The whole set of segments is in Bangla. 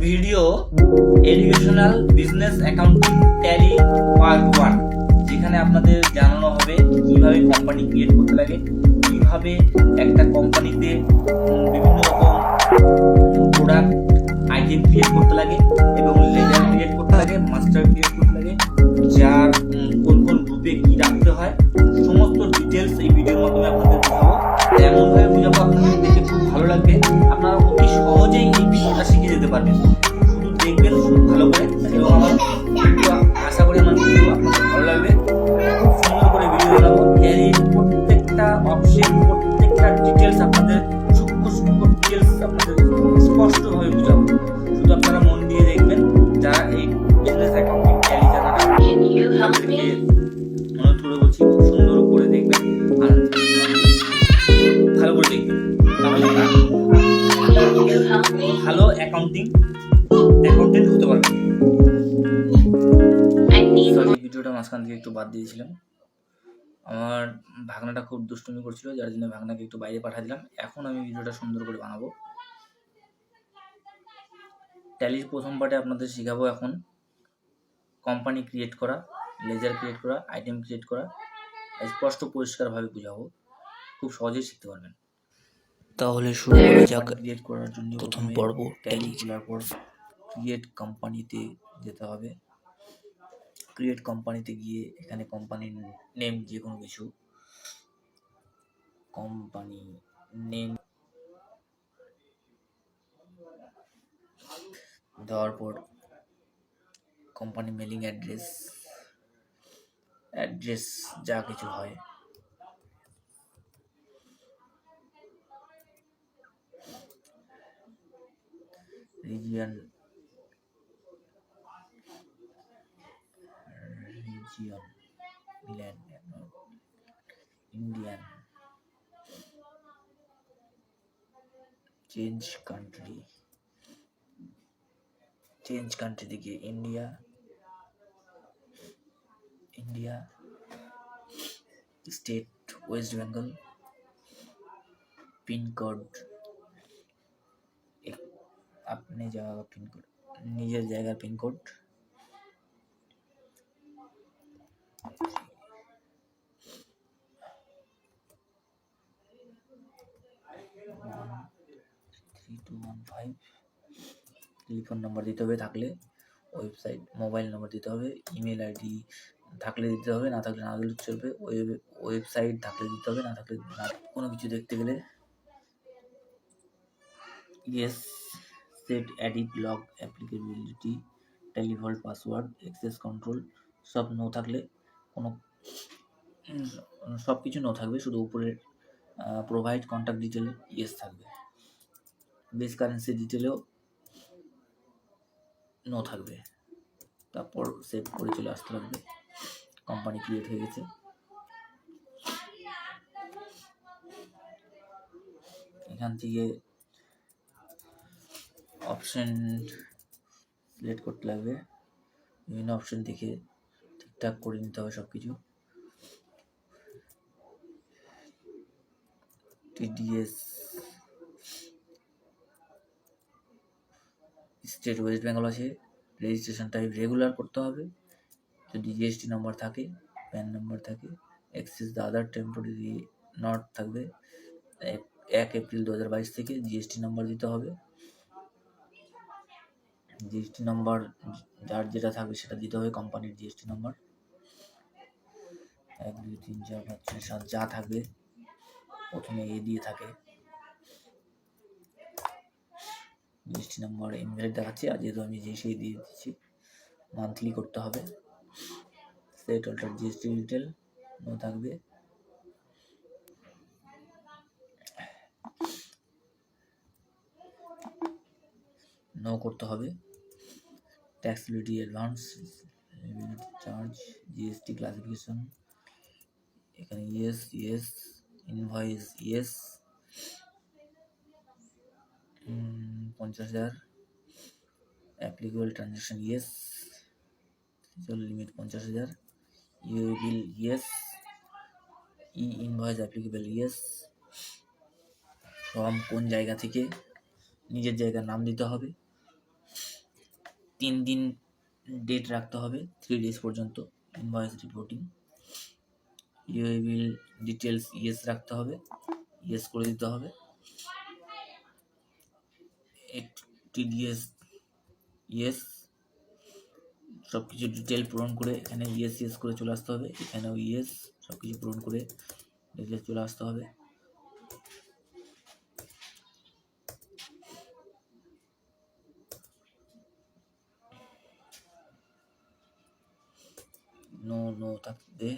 Video educational business accounting tally part 1, যেখানে আপনাদের জানানো হবে কিভাবে কোম্পানি ক্রিয়েট করতে লাগে, কিভাবে একটা কোম্পানিতে বিভিন্ন রকম প্রোডাক্ট আইটেম ক্রিয়েট করতে লাগে এবং লেজার ক্রিয়েট করতে লাগে, মাস্টার ক্রিয়েট করতে লাগে, যার কোন কোন গ্রুপে কি রাখতে হয়, সমস্ত ডিটেলস এই ভিডিওর মাধ্যমে আপনাদের বোঝাবো। এমনভাবে বোঝাবো আপনাদের দেখে খুব ভালো লাগবে, আপনারা অতি সহজেই এই বিষয়টা শিখে যেতে পারবেন। শুধু দেখবেন ভালো করে, এবং আমার ভিডিও আশা করি আমার ভিডিও আপনাদের ভালো লাগবে। খুব সুন্দর করে ভিডিও বানাবো, এর প্রত্যেকটা অপশন, প্রত্যেকটা ডিটেলস আপনাদের সূক্ষ্ম সূক্ষ্ম ডিটেলস আপনাদের স্পষ্টভাবে বোঝাবো। শুধু আপনারা মন দিয়ে দেখবেন, যারা এই বিজনেস অ্যাকাউন্টিং ট্যালি জানা না তাদেরকে অনুরোধ করে বলছি খুব সুন্দর করে দেখবেন আর ভালো করে দেখবেন, তাহলে ভালো অ্যাকাউন্টেন্ট হতে পারবেন। ভিডিওটা মাঝখান থেকে একটু বাদ দিয়েছিলাম, আমার ভাগনাটা খুব দুষ্টুমি করছিল, যার জন্য ভাগনাকে একটু বাইরে পাঠিয়ে দিলাম। এখন আমি ভিডিওটা সুন্দর করে বানাবো। ট্যালির প্রথম পার্টে আপনাদের শেখাবো এখন কোম্পানি ক্রিয়েট করা, লেজার ক্রিয়েট করা, আইটেম ক্রিয়েট করা, স্পষ্ট পরিষ্কারভাবে বুঝাবো, খুব সহজেই শিখতে পারবেন। তাহলে শুরু করা যাক। ক্রিয়েট করার জন্য প্রথম পর্ব ট্যালি খোলার পর ক্রিয়েট কোম্পানিতে যেতে হবে। ক্রিয়েট কোম্পানিতে গিয়ে এখানে কোম্পানির নেম, যে কোনো কিছু কোম্পানি নেম দেওয়ার পর কোম্পানি মেলিং অ্যাড্রেস যা কিছু হয়, region land, Indian, change country থেকে India, state West Bengal, pincode আপনি নিজের জায়গার পিনকোড, টেলিফোন নাম্বার দিতে হবে, থাকলে ওয়েবসাইট মোবাইল নাম্বার দিতে হবে, ইমেল আইডি থাকলে দিতে হবে, না থাকলে না দিলে চলবে, ওয়েবসাইট থাকলে দিতে হবে, না থাকলে না। কোনো কিছু দেখতে গেলে yes, set, edit, log, applicability, TallyVault, password, access control সব নো থাকলে, কোনো সব কিছু নো থাকবে, শুধু উপরে প্রোভাইড কন্ট্যাক্ট ডিটেল ইয়েস থাকবে। বেস কারেন্সি ডিটেলেও নো থাকবে। তারপর সেভ করে চলে আসতে লাগবে। কোম্পানি ক্রিয়েট হয়ে গেছে। এখান থেকে অপশন সিলেক্ট করতে লাগবে, বিভিন্ন অপশন থেকে ঠিকঠাক করে নিতে হবে সব কিছু। টিডিএস স্টেট ওয়েস্ট বেঙ্গল আছে, রেজিস্ট্রেশন টাইপ রেগুলার করতে হবে, যদি জিএসটি নাম্বার থাকে, প্যান নাম্বার থাকে, access the other temporary not থাকবে। 1 এপ্রিল 2022 থেকে জিএসটি নাম্বার দিতে হবে, জিএসটি নাম্বার যার যেটা থাকবে সেটা দিতে হবে, কোম্পানির জিএসটি নাম্বার 1 2 3 4 5 6 7 যা থাকবে, প্রথমে এ দিয়ে থাকে জিএসটি নাম্বার, ইনভ্যালিড দেখাচ্ছে, আর যেহেতু আমি সেই দিয়ে দিচ্ছি, মান্থলি করতে হবে। Set alter GST detail no থাকবে, নো করতে হবে। Taxability advance, charge, GST classification, এখানে yes, invoice yes, 50,000, applicable transaction yes, limit 50,000, e-way bill yes, e invoice applicable yes, form কোন জায়গা থেকে, নিজের জায়গার নাম দিতে হবে, 3 দিন ডেট রাখতে হবে, 3 days পর্যন্ত ইনভয়েস রিপোর্টিং। ইউএবিল ডিটেলস ইয়েস রাখতে হবে, ইয়েস করে দিতে হবে। টিডিএস ইয়েস, সব কিছু ডিটেল পূরণ করে এখানে ইয়েস ইয়েস করে চলে আসতে হবে। এখানেও ইয়েস, সব কিছু পূরণ করে ডিটেলস চলে আসতে হবে। নো থাকবে,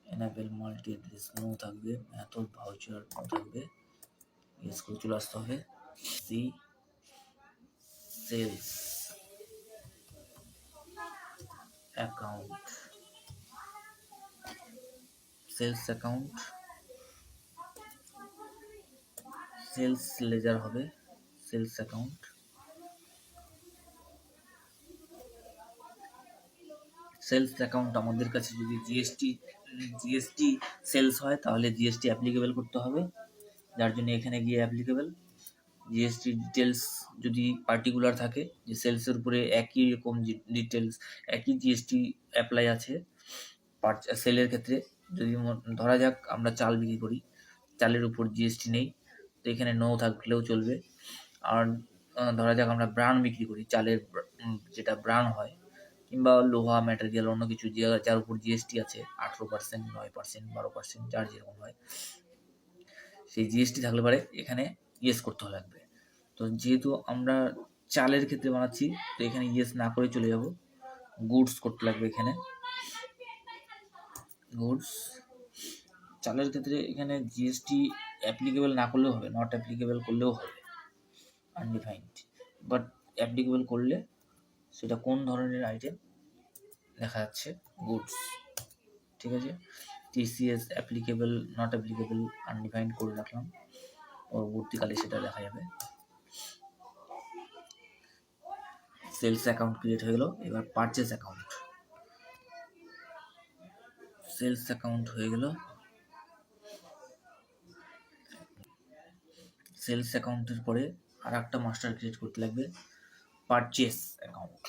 এনাবেল মাল্টি অ্যাড্রেস নো থাকবে, মেথড ভাউচার নো থাকবে, ইয়েস করে চলে আসতে হবে। সি sales account, sales account, sales ledger হবে, সেলস অ্যাকাউন্ট। সেলস অ্যাকাউন্ট আমাদের কাছে যদি জিএসটি সেলস হয় তাহলে জিএসটি অ্যাপ্লিকেবল করতে হবে, যার জন্য এখানে গিয়ে অ্যাপ্লিকেবল। জিএসটি ডিটেলস যদি পার্টিকুলার থাকে যে সেলসের উপরে একই রকম ডিটেলস, একই জিএসটি অ্যাপ্লাই আছে সেলের ক্ষেত্রে, যদি ধরা যাক আমরা চাল বিক্রি করি, চালের উপর জিএসটি নেই, তো এখানে নো থাকলেও চলবে। আর ধরা যাক আমরা ব্রান্ড বিক্রি করি, চালের যেটা ব্রান্ড হয়, কিংবা লোহা ম্যাটেরিয়াল অন্য কিছু যার উপর জিএসটি আছে 18%, 9%, 12%, যার যেরকম হয়, সেই জিএসটি থাকলে পারে এখানে ইয়েস করতে লাগবে। তো যেহেতু আমরা চালের ক্ষেত্রে বানাচ্ছি, তো এখানে ইয়েস না করে চলে যাব, গুডস করতে লাগবে। এখানে গুডস, চালের ক্ষেত্রে এখানে জিএসটি অ্যাপ্লিকেবল না করলেও হবে, নট অ্যাপ্লিকেবল করলেও হবে, আনডিফাইন্ড। বাট অ্যাপ্লিকেবল করলে সেটা কোন ধরনের আইটেম দেখা যাচ্ছে, গুডস। ঠিক আছে, TCS applicable, not applicable undefined করে রাখলাম, পরবর্তীকালে সেটা দেখা যাবে। সেলস অ্যাকাউন্ট ক্রিয়েট হয়ে গেল। এবার পারচেস অ্যাকাউন্ট, সেলস অ্যাকাউন্ট হয়ে গেল। সেলস অ্যাকাউন্টের পরে আর একটা মাস্টার ক্রিয়েট করতে লাগবে, purchase account.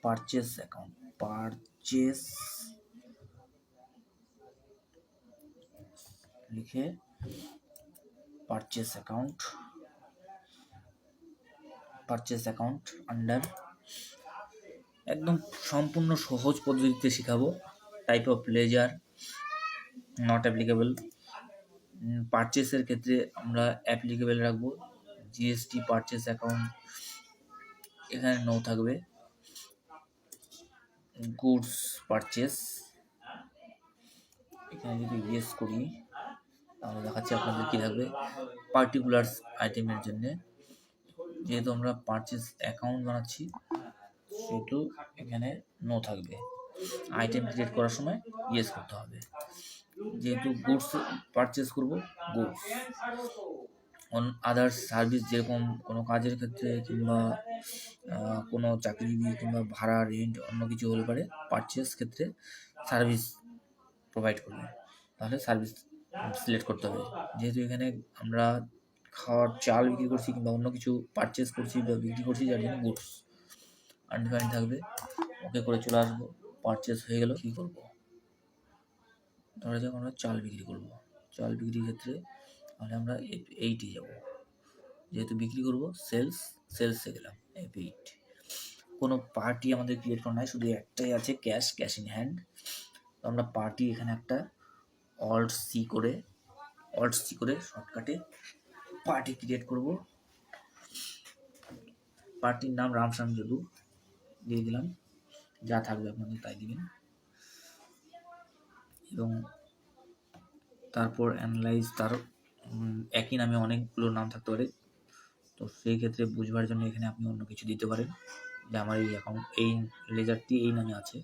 Purchase account, purchase লিখে purchase account, purchase account under, একদম সম্পূর্ণ সহজ পদ্ধতিতে শেখাবো। Type of ledger not applicable, পারচেসের ক্ষেত্রে আমরা অ্যাপ্লিকেবল রাখবো, জিএসটি পারচেস অ্যাকাউন্ট এখানে নো থাকবে। গুডস পারচেস, এখানে যদি ইয়েস করি তাহলে দেখাচ্ছি আপনাদের কি থাকবে, পার্টিকুলার আইটেমের জন্য, যেহেতু আমরা পারচেস অ্যাকাউন্ট বানাচ্ছি সেহেতু এখানে নো থাকবে। আইটেম ক্রিয়েট করার সময় ইয়েস করতে হবে, যেহেতু গুডস পারচেস করব, গুডস। আদার্স সার্ভিস, যেরকম কোনো কাজের ক্ষেত্রে কিংবা কোনো চাকরিজীবী কিংবা ভাড়া রেন্ট অন্য কিছু হলে পারে পারচেস ক্ষেত্রে সার্ভিস প্রোভাইড করবে, তাহলে সার্ভিস সিলেক্ট করতে হবে। যেহেতু এখানে আমরা খাওয়ার চাল বিক্রি করছি কিংবা অন্য কিছু পারচেস করছি বা বিক্রি করছি, যার জন্য গুডস আনডিফাইন্ড থাকবে। ওকে করে চলে আসবো, পারচেস হয়ে গেল। কী করবো, ধরা যাক আমরা চাল বিক্রি করব, চাল বিক্রির ক্ষেত্রে তাহলে আমরা F8 যাব, যেহেতু বিক্রি করব সেলসে গেলাম F8। কোনো পার্টি আমাদের ক্রিয়েট করা নাই, শুধু একটাই আছে, ক্যাশ ইন হ্যান্ড। তো আমরা পার্টি এখানে একটা অল্ট সি করে শর্টকাটে পার্টি ক্রিয়েট করব। পার্টির নাম রামশ্যাম যদু দিয়ে দিলাম, যা থাকবে আপনাদের তাই দিবেন। এবং তারপর অ্যানালাইজ, তার একই নামে অনেকগুলো নাম থাকতে পারে, তো সেই ক্ষেত্রে বুঝবার জন্য এখানে আপনি অন্য কিছু দিতে পারেন, যে আমার এই অ্যাকাউন্ট, এই লেজারটি এই নামে আছে,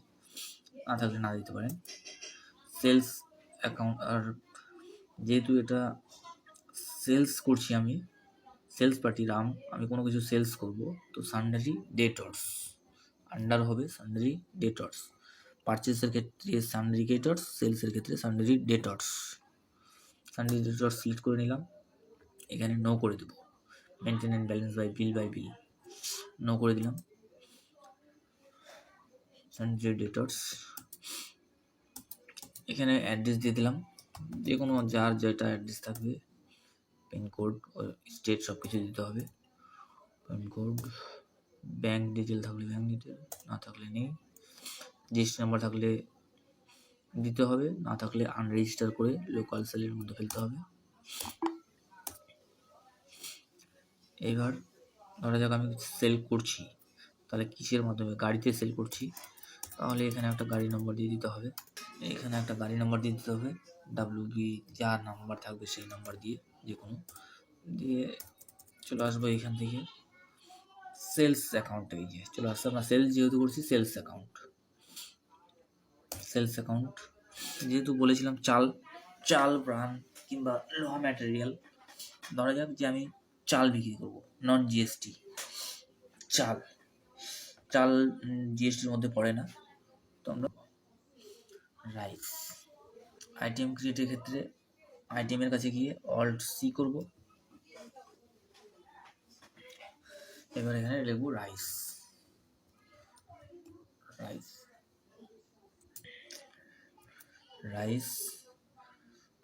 না থাকলে না দিতে পারেন। সেলস অ্যাকাউন্ট, আর যেহেতু এটা সেলস করছি আমি, সেলস পার্টি রাম, আমি কোনো কিছু সেলস করব, তো সান্ডারি ডেটর্স আন্ডার হবে, সান্ডারি ডেটর্স। পারচেসের ক্ষেত্রে সান্ডারি ডেটর্স, সেলসের ক্ষেত্রে sundry debtors. Sundry debtors select করে নিলাম, এখানে নো করে দেবো। Maintenance balance by bill, no করে দিলাম। সানড্রি ডেটর্স, এখানে অ্যাড্রেস দিয়ে দিলাম, যে কোনো যার যেটা অ্যাড্রেস থাকবে, পিনকোড, স্টেট সব কিছু দিতে হবে। পিনকোড, ব্যাঙ্ক ডিটেল থাকলে ব্যাঙ্ক ডিটেল, না থাকলে নেই। জিএসটি নাম্বার থাকলে দিতে হবে, না থাকলে আনরেজিস্টার করে লোকাল সেলের মধ্যে ফেলতে হবে। এবার ধরা যাক আমি সেল করছি, তাহলে কিসের মাধ্যমে? গাড়িতে সেল করছি, তাহলে এখানে একটা গাড়ি নম্বর দিয়ে দিতে হবে। এখানে একটা গাড়ি নাম্বার দিয়ে দিতে হবে, WB যার নাম্বার থাকবে সেই নাম্বার দিয়ে, যে কোনো দিয়ে চলে আসবো এখান থেকে সেলস অ্যাকাউন্টে গিয়ে চলে আসছে। আমরা সেলস যেহেতু করছি, সেলস অ্যাকাউন্ট যেহেতু বলেছিলাম চাল ব্রান কিংবা র ম্যাটেরিয়াল, ধরা যাক যে আমি চাল বিক্রি করব, নন জিএসটি চাল জিএসটির মধ্যে পড়ে না। তো আমরা রাইস আইটেম ক্রিয়েটের ক্ষেত্রে আইটেমের কাছে গিয়ে অল্ট সি করব, এবার এখানে লিখব রাইস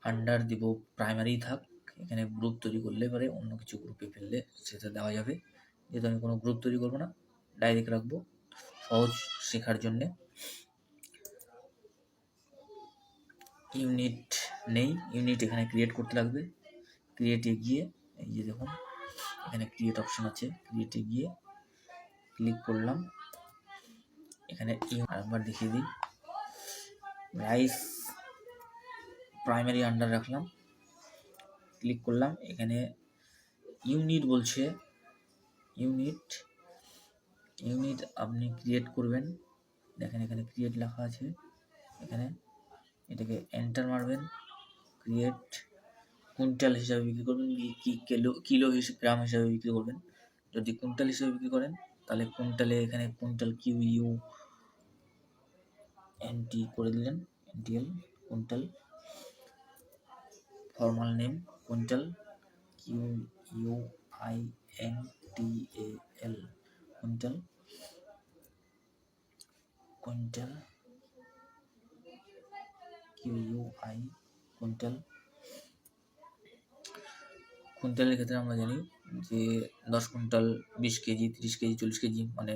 আন্ডার দিব প্রাইমারি থাক, এখানে গ্রুপ তৈরি করলে পরে অন্য কিছু গ্রুপে ফেললে সেটা দেওয়া যাবে, যেহেতু আমি কোনো গ্রুপ তৈরি করবো না, ডাইরেক্ট রাখবো সহজ শেখার জন্যে। ইউনিট নেই, ইউনিট এখানে ক্রিয়েট করতে লাগবে। ক্রিয়েটে গিয়ে এই যে দেখুন এখানে ক্রিয়েট অপশন আছে, ক্রিয়েটে গিয়ে ক্লিক করলাম, এখানে আরেকবার দেখিয়ে দিই, রাইস প্রাইমারি আন্ডার রাখলাম, ক্লিক করলাম, এখানে ইউনিট বলছে, ইউনিট আপনি ক্রিয়েট করবেন, দেখেন এখানে ক্রিয়েট লেখা আছে, এখানে এটাকে এন্টার মারবেন, ক্রিয়েট কুইন্টাল হিসাবে বিক্রি করবেন কি কিলো হিসেবে গ্রাম হিসাবে বিক্রি করবেন। যদি কুইন্টাল হিসাবে বিক্রি করেন তাহলে কুইন্টালে এখানে কুইন্টাল QUNT করে দিলেন, NTL quintal, formal name quintal QUINTAL quintal কুইন্টালের ক্ষেত্রে আমরা জানি যে 10 কুইন্টাল, 20 কেজি, 30 কেজি, 40 কেজি, মানে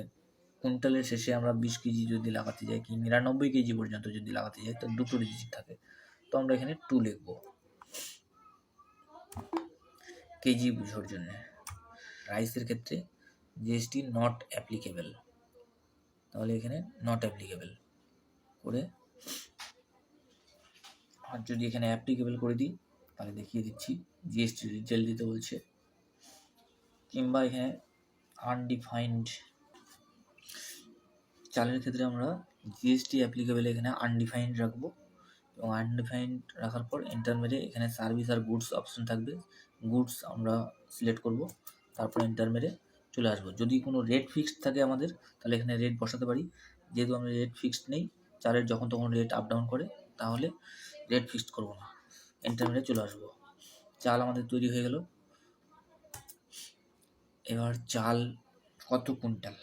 কুইন্টালের শেষে আমরা 20 কেজি যদি লাগাতে যাই কি 99 কেজি পর্যন্ত যদি লাগাতে যাই তো দুটো ডিজিট থাকে, তো আমরা এখানে 2 লিখব কেজি বুঝার জন্য। রাইসের ক্ষেত্রে জিএসটি নট অ্যাপ্লিকেবল, তাহলে এখানে নট অ্যাপ্লিকেবল করে, আর যদি এখানে অ্যাপ্লিকেবল করে দিই তাহলে দেখিয়ে দিচ্ছি জিএসটি ডিটেল দিতে বলছে, কিংবা এখানে আনডিফাইন্ড চালের ক্ষেত্রে আমরা জিএসটি অ্যাপ্লিকেবল এখানে আনডিফাইন্ড রাখবো, এবং আনডিফাইন্ড রাখার পর এন্টার মেরে এখানে সার্ভিস আর গুডস অপশন থাকবে, গুডস আমরা সিলেক্ট করব, তারপর এন্টার মেরে চলে আসবো। যদি কোনো রেট ফিক্সড থাকে আমাদের তাহলে এখানে রেট বসাতে পারি, যেহেতু আমরা রেট ফিক্সড নেই, চালের যখন তখন রেট আপ ডাউন করে, তাহলে রেট ফিক্সড করবো না, এন্টার মেরে চলে আসবো। চাল আমাদের তৈরি হয়ে গেল। এবার চাল কত কুইন্টাল,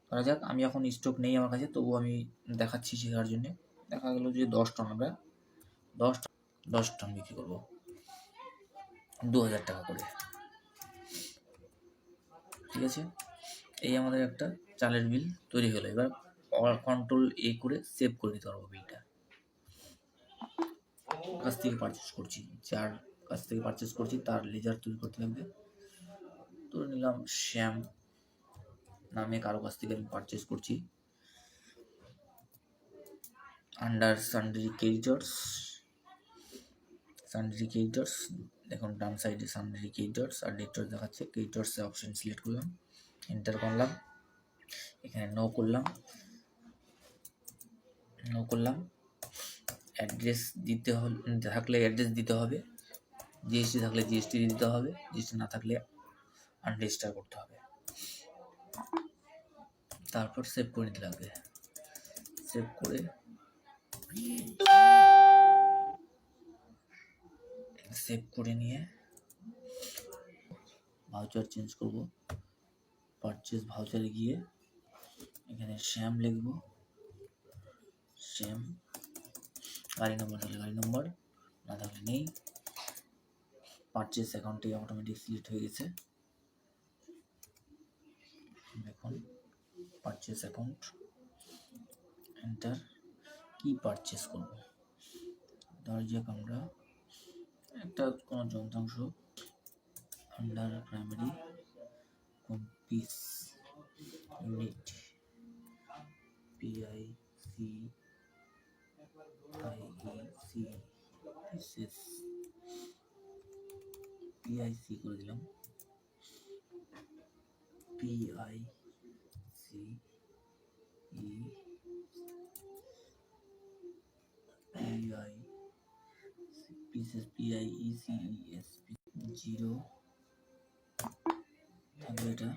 ধরা যাক আমি এখন স্টক নেই আমার কাছে, তবু আমি দেখাচ্ছি শেখার জন্য। দেখা গেল যে 10 টন, আমরা 10 টন বিক্রি করবো 2000 টাকা করে, ঠিক আছে। এই আমাদের একটা চালের বিল তৈরি হলো। এবার কন্ট্রোল A করে সেভ করে দিতে পারবো বিলটা। কাছ থেকে পারচেস করছি, যার কাছ থেকে পারচেস করছি তার লেজার তৈরি করতে লাগবে। ধরে নিলাম শ্যাম নামে কারো কাছ থেকে আমি পারচেস করছি, আন্ডার সানড্রি ক্রেডিটর্স, দেখুন ডান সাইডে সানড্রি ক্রেডিটর্স আর ডেটর্স দেখাচ্ছে, ক্রেডিটর্স অপশন সিলেক্ট করলাম, এন্টার করলাম, এখানে নো করলাম, অ্যাড্রেস দিতে হলে থাকলে অ্যাড্রেস দিতে হবে, জিএসটি থাকলে জিএসটি দিতে হবে, জিএসটি না থাকলে আনরেজিস্টার করতে হবে, তারপর সেভ করে নিতে লাগবে। সেভ করে নিয়ে ভাউচার চেঞ্জ করব, পারচেজ ভাউচারে গিয়ে এখানে শ্যাম লিখব, শ্যাম, গাড়ি নম্বর থাকলে গাড়ি নম্বর, না থাকলে নেই। পারচেজ অ্যাকাউন্টে অটোমেটিক সিলেক্ট হয়ে গেছে। দেখুন পারচেজ অ্যাকাউন্ট, এন্টার। কি পারচেজ করব, ধর যাক আমরা একটা কোনো যন্ত্রাংশ আন্ডার প্রাইমারি কোন পিস ইউনিট PIC করে দিলাম, PICES 0 থাকবে এটা,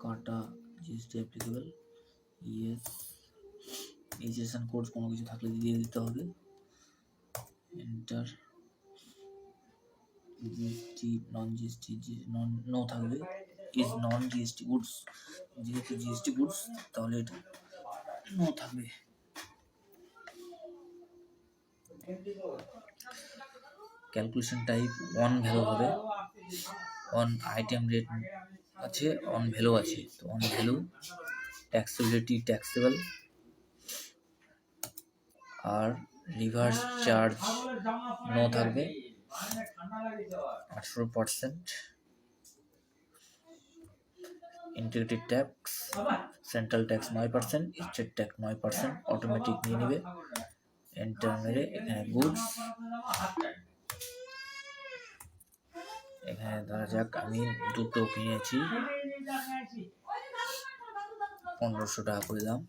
কাটা GST applicable, yes. Registration code কোনো কিছু থাকলে দিয়ে দিতে হবে, এন্টার। GST নন GST নো থাকবে, ইজ নন GST গুডস, যেহেতু GST গুডস তাহলে এটা নো থাকবে। ক্যালকুলেশন টাইপ অন ভ্যালু হবে, অন আইটেম রেট আছে, অন ভ্যালু আছে, তো অন ভ্যালু। ট্যাক্সেবিলিটি ট্যাক্সেবল, আর রিভার্স চার্জ নো থাকবে 18%। Integrated tax, central tax 9%, state tax 9%, automatic নিয়ে নেবে। এন্টার মেরে এখানে গুডস, এখানে ধরা যাক আমি দুটো কিনেছি 1500 টাকা করে দাম,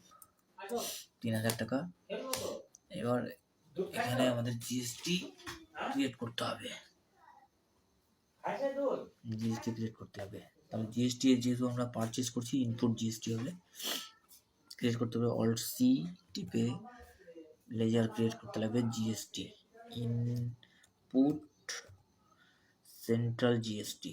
3000 টাকা। এবার এখানে আমাদের GST ক্রিয়েট করতে হবে, তাহলে GST যেহেতু আমরা পারচেজ করছি ইনপুট GST হবে, ক্রিয়েট করতে হবে। অল্ট C টিপে লেজার ক্রিয়েট করতে লাগবে GST, input central GST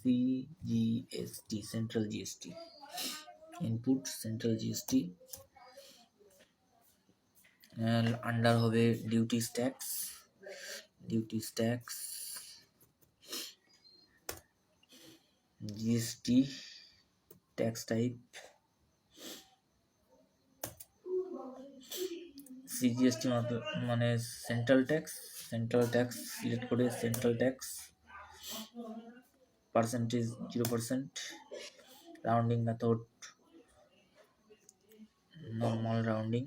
CGST central GST, input central GST। Under হবে duties tax, GST tax type CGST মানে সেন্ট্রাল ট্যাক্স সিলেক্ট করে central tax, percentage 0%, rounding method normal rounding.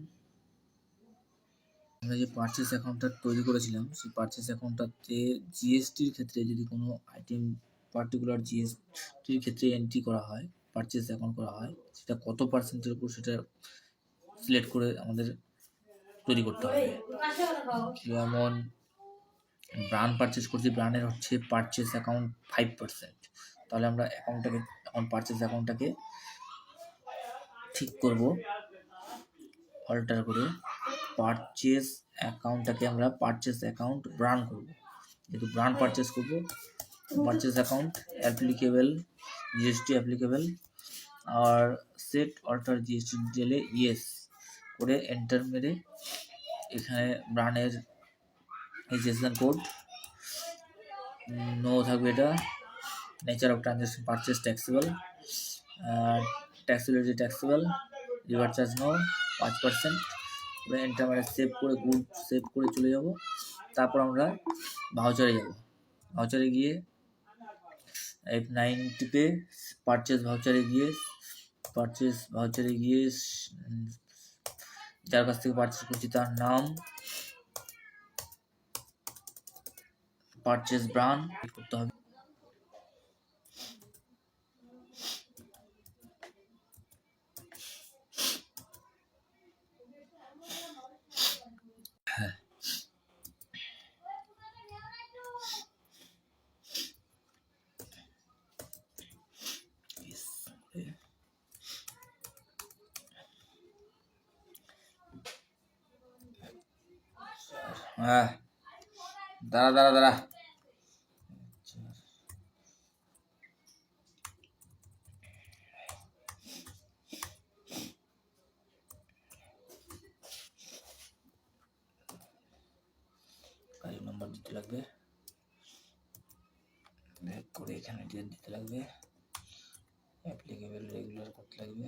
আমরা যে পারচেস অ্যাকাউন্টটা তৈরি করেছিলাম সেই পারচেস অ্যাকাউন্টটাতে জিএসটির ক্ষেত্রে যদি কোনো আইটেম পার্টিকুলার জিএসটির ক্ষেত্রে এন্ট্রি করা হয়, পারচেস অ্যাকাউন্ট করা হয়, সেটা কত পার্সেন্টের উপর সেটা সিলেক্ট করে আমাদের তৈরি করতে হবে। যেমন ব্র্যান্ড পারচেস করছি, ব্র্যান্ডের হচ্ছে পারচেস অ্যাকাউন্ট 5%, তাহলে আমরা এখন পারচেস অ্যাকাউন্টটাকে ঠিক করব, অল্টার করে পারচেস অ্যাকাউন্টটাকে আমরা পারচেস অ্যাকাউন্ট ব্র্যান্ড করব। যেহেতু ব্র্যান্ড পারচেস করব, purchase account applicable GST applicable, আর সেট অল্টার GST ডিটেলে ইয়েস করে এন্টার মেরে এখানে ব্র্যান্ডের রেজিস্ট্রেশন কোড নো থাকবে, এটা nature of transaction purchase taxable, taxability taxable, reverse charge no 5%, enter মেরে সেভ করে গুড সেভ করে চলে যাব। তারপর আমরা ভাউচারে যাব, ভাউচারে গিয়ে F9 টিপে পারচেস ভাউচারে গিয়ে যার কাছ থেকে পারচেস করছি তার নাম, পারচেস ব্র্যান্ড করতে হবে। হ্যাঁ, দাঁড়া দাঁড়া দাঁড়া। গাড়ি নাম্বার দিতে লাগবে, ব্যাক করে এখানে ডেট দিতে লাগবে, অ্যাপ্লিকেবল রেগুলার করতে লাগবে।